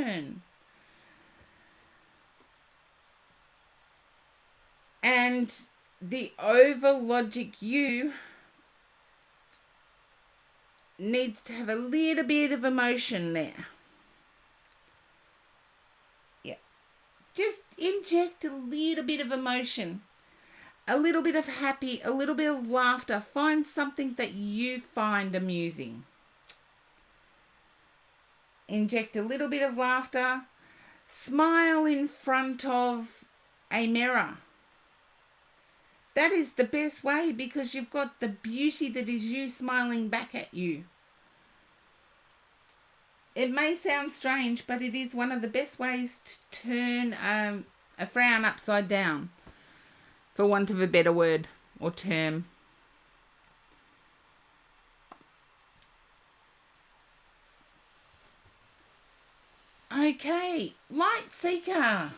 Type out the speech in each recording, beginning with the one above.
turn. And the over logic you needs to have a little bit of emotion there. Yeah. Just inject a little bit of emotion. A little bit of happy, a little bit of laughter. Find something that you find amusing. Inject a little bit of laughter. Smile in front of a mirror. That is the best way, because you've got the beauty that is you smiling back at you. It may sound strange, but it is one of the best ways to turn a frown upside down, for want of a better word or term. Okay, Light Seeker.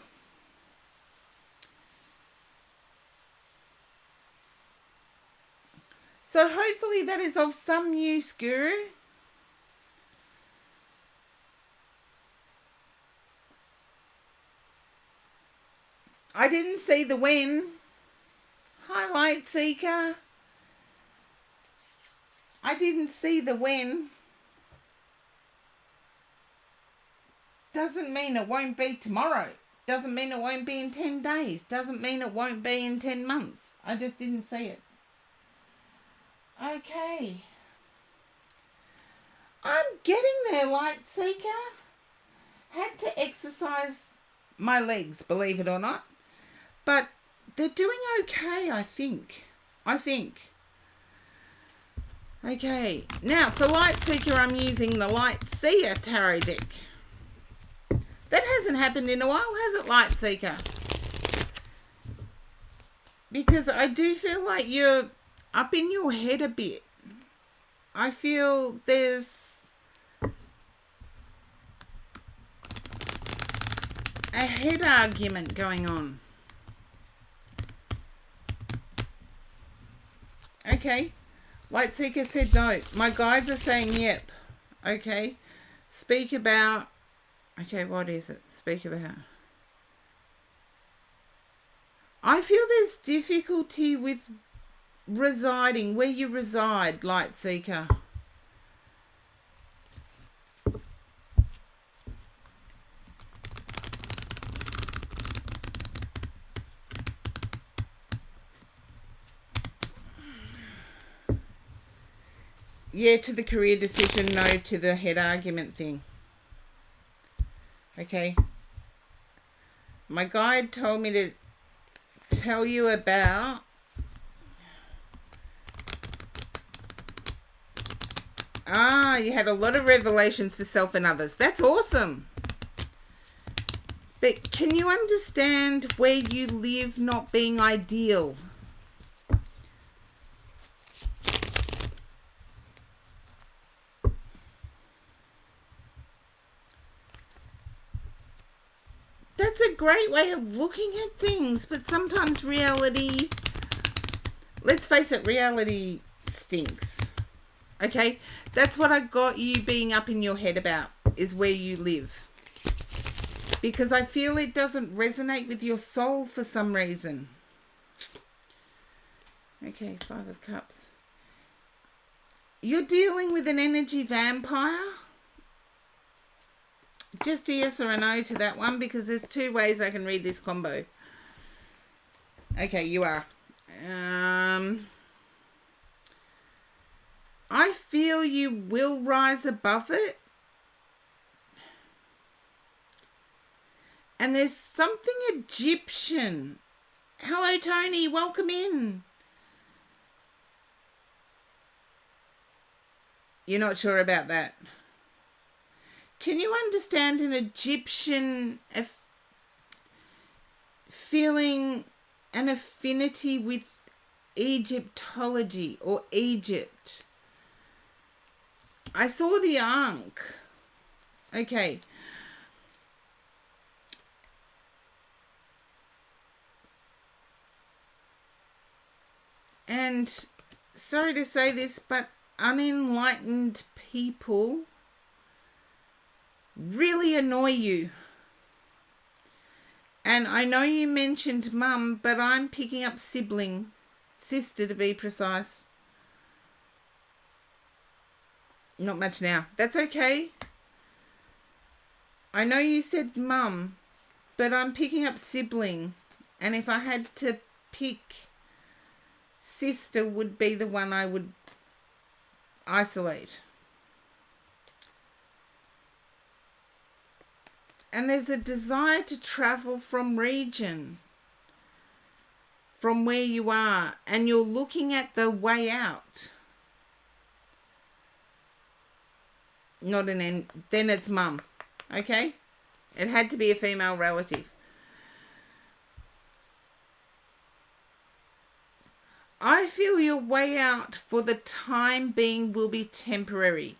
So hopefully that is of some use, Guru. I didn't see the when. Hi, Light Seeker. I didn't see the when. Doesn't mean it won't be tomorrow. Doesn't mean it won't be in 10 days. Doesn't mean it won't be in 10 months. I just didn't see it. Okay. I'm getting there, Light Seeker. Had to exercise my legs, believe it or not. But they're doing okay, I think. Okay. Now, for Light Seeker, I'm using the Light Seer Tarot deck. That hasn't happened in a while, has it, Light Seeker? Because I do feel like you're up in your head a bit. I feel there's a head argument going on. Okay. Light Seeker said no. My guides are saying yep. Okay. Speak about... Okay, what is it? Speak about... I feel there's difficulty with residing, where you reside, Light Seeker. Yeah, to the career decision, no to the head argument thing. Okay. My guide told me to tell you about... you had a lot of revelations for self and others. That's awesome. But can you understand where you live not being ideal? That's a great way of looking at things, but sometimes reality... Let's face it, reality stinks. Okay? That's what I got you being up in your head about, is where you live. Because I feel it doesn't resonate with your soul for some reason. Okay, 5 of Cups. You're dealing with an energy vampire. Just a yes or a no to that one, because there's 2 ways I can read this combo. Okay, you are. I feel you will rise above it. And there's something Egyptian. Hello, Tony. Welcome in. You're not sure about that. Can you understand an Egyptian feeling an affinity with Egyptology or Egypt? I saw the Ankh. Okay. And sorry to say this, but unenlightened people really annoy you. And I know you mentioned mum, but I'm picking up sibling, sister to be precise. Not much now. That's okay. I know you said mum, but I'm picking up sibling. And if I had to pick, sister would be the one I would isolate. And there's a desire to travel from region, from where you are, and you're looking at the way out. Not an end. Then it's mum. Okay? It had to be a female relative. I feel your way out for the time being will be temporary.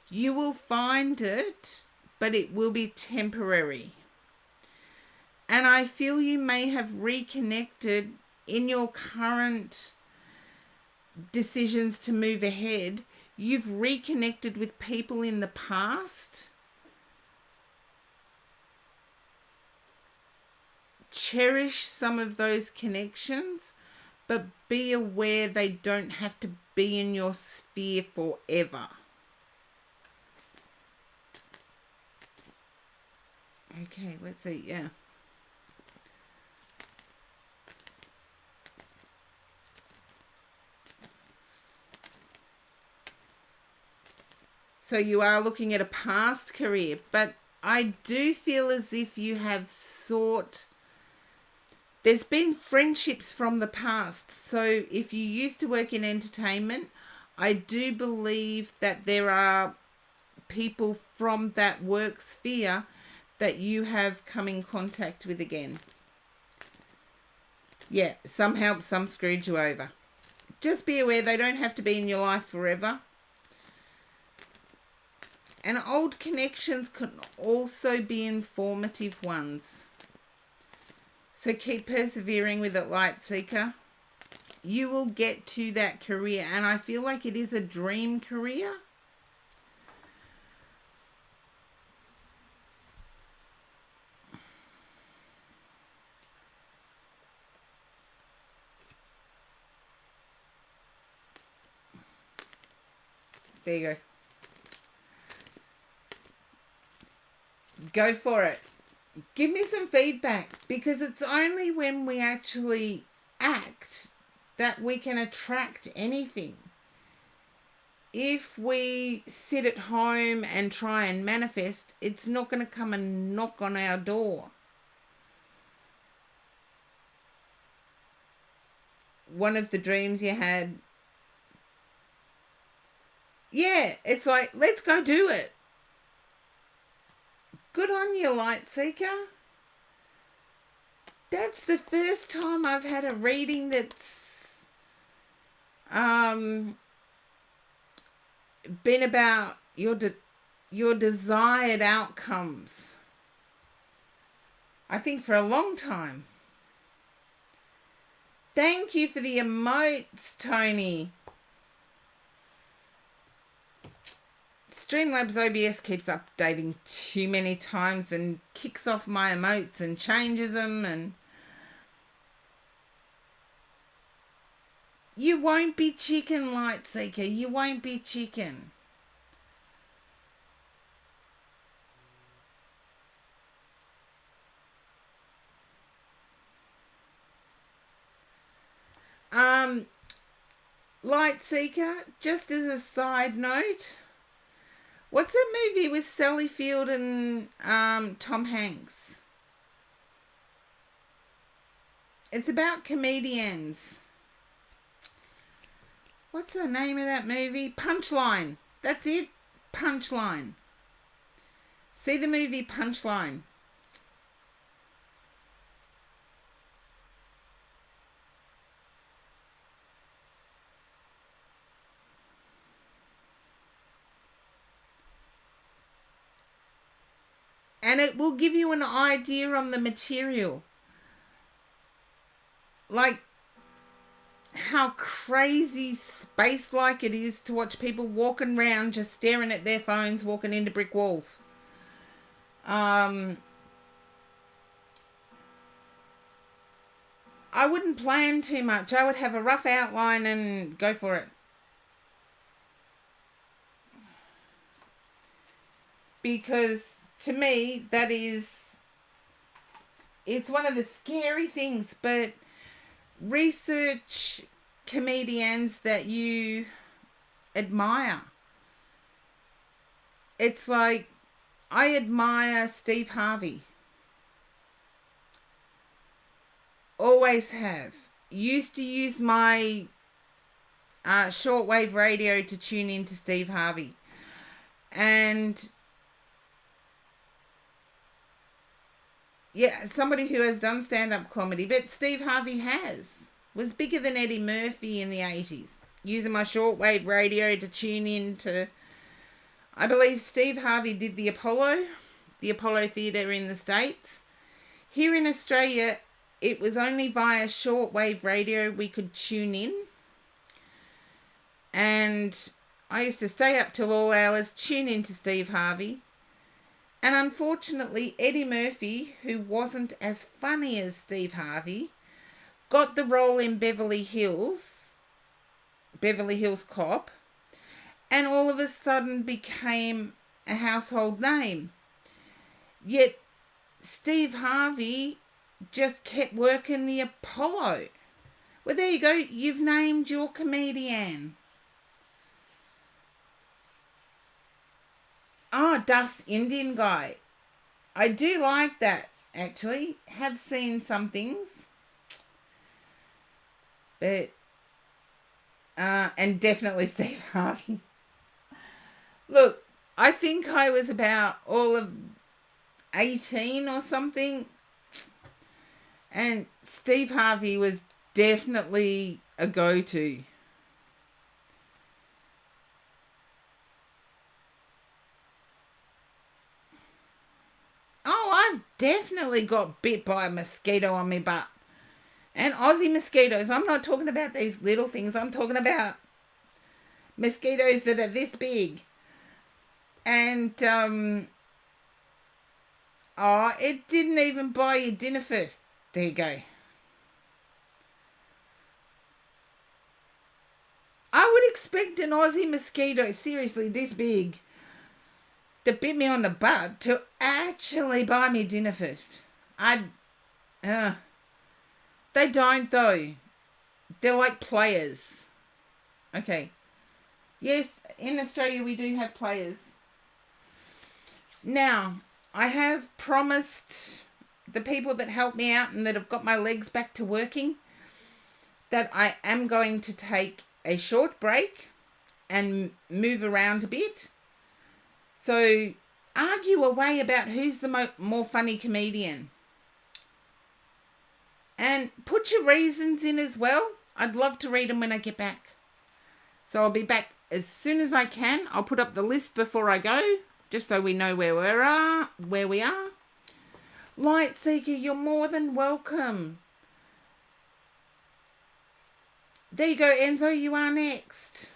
You will find it, but it will be temporary. And I feel you may have reconnected in your current decisions to move ahead. You've reconnected with people in the past. Cherish some of those connections, but be aware they don't have to be in your sphere forever. Okay, let's see, yeah. So you are looking at a past career, but I do feel as if you have sought... There's been friendships from the past. So if you used to work in entertainment, I do believe that there are people from that work sphere that you have come in contact with again. Yeah, some help, some screwed you over. Just be aware they don't have to be in your life forever. And old connections can also be informative ones. So keep persevering with it, Light Seeker. You will get to that career. And I feel like it is a dream career. There you go. Go for it. Give me some feedback, because it's only when we actually act that we can attract anything. If we sit at home and try and manifest, it's not going to come and knock on our door. One of the dreams you had, yeah, it's like, let's go do it. Good on you, Light Seeker. That's the first time I've had a reading that's been about your desired outcomes. I think for a long time. Thank you for the emotes, Tony. Streamlabs OBS keeps updating too many times and kicks off my emotes and changes them, and you won't be chicken, Light Seeker. You won't be chicken. Light Seeker, just as a side note, what's that movie with Sally Field and Tom Hanks? It's about comedians. What's the name of that movie? Punchline. That's it. Punchline. See the movie Punchline. And it will give you an idea on the material. Like how crazy space-like it is to watch people walking around just staring at their phones, walking into brick walls. I wouldn't plan too much. I would have a rough outline and go for it. Because to me, it's one of the scary things, but research comedians that you admire. It's like, I admire Steve Harvey. Always have. Used to use my shortwave radio to tune into Steve Harvey. And yeah, somebody who has done stand-up comedy, but Steve Harvey was bigger than Eddie Murphy in the 80s. Using my shortwave radio to tune in to, I believe Steve Harvey did the Apollo Theatre in the States. Here in Australia, it was only via shortwave radio we could tune in. And I used to stay up till all hours, tune into Steve Harvey. And unfortunately, Eddie Murphy, who wasn't as funny as Steve Harvey, got the role in Beverly Hills Cop, and all of a sudden became a household name. Yet Steve Harvey just kept working the Apollo. Well, there you go. You've named your comedian. Oh, Das Indian Guy. I do like that, actually. Have seen some things. But, and definitely Steve Harvey. Look, I think I was about all of 18 or something. And Steve Harvey was definitely a go-to. Oh, I've definitely got bit by a mosquito on my butt. And Aussie mosquitoes. I'm not talking about these little things. I'm talking about mosquitoes that are this big. And, it didn't even buy you dinner first. There you go. I would expect an Aussie mosquito, seriously, this big, that bit me on the butt, to actually buy me dinner first. They don't, though. They're like players. Okay. Yes, in Australia we do have players. Now, I have promised the people that help me out and that have got my legs back to working that I am going to take a short break and move around a bit. So argue away about who's the more funny comedian. And put your reasons in as well. I'd love to read them when I get back. So I'll be back as soon as I can. I'll put up the list before I go, just so we know where we are. Lightseeker, you're more than welcome. There you go, Enzo, you are next.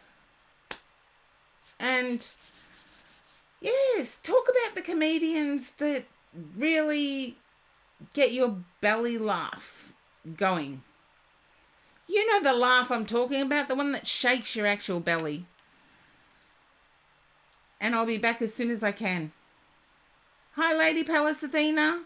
And yes, talk about the comedians that really get your belly laugh going. You know the laugh I'm talking about, the one that shakes your actual belly. And I'll be back as soon as I can. Hi, Lady Palace Athena.